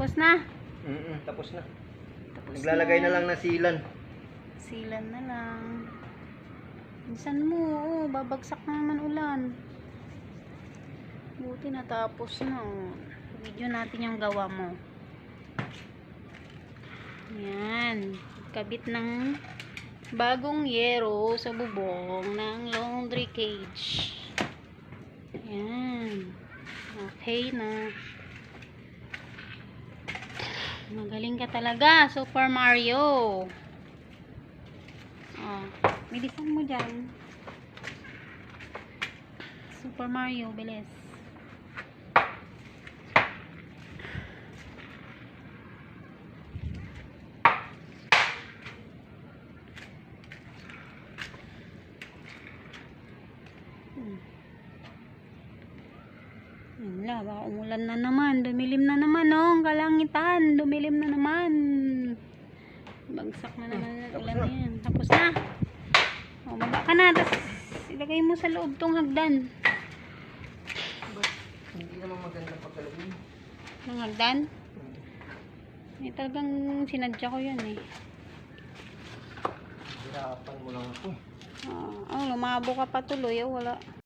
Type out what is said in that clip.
Tapos na? Tapos na. Tapos Naglalagay na lang na silan. Silan na lang. Minsan mo, babagsak na naman ulan. Buti natapos na. Video natin yung gawa mo. Yan. Kabit ng bagong yero sa bubong ng laundry cage. Yan. Okay na. Magaling ka talaga, Super Mario. Oh, bilisan mo dyan. Super Mario, bilis. Wala, baka umulan na naman. Dumilim na naman, oh. Ang kalangitan. Dumilim na naman. Bagsak na naman ang ulan na yan. Tapos na. O, baba ka na. Tapos, ilagay mo sa loob tong hagdan. Hindi naman maganda pagkalagay. Ng hagdan? Eh, talagang sinadya ko yan, eh. Hirapan mo lang ako. Lumabo ka pa tuloy, wala.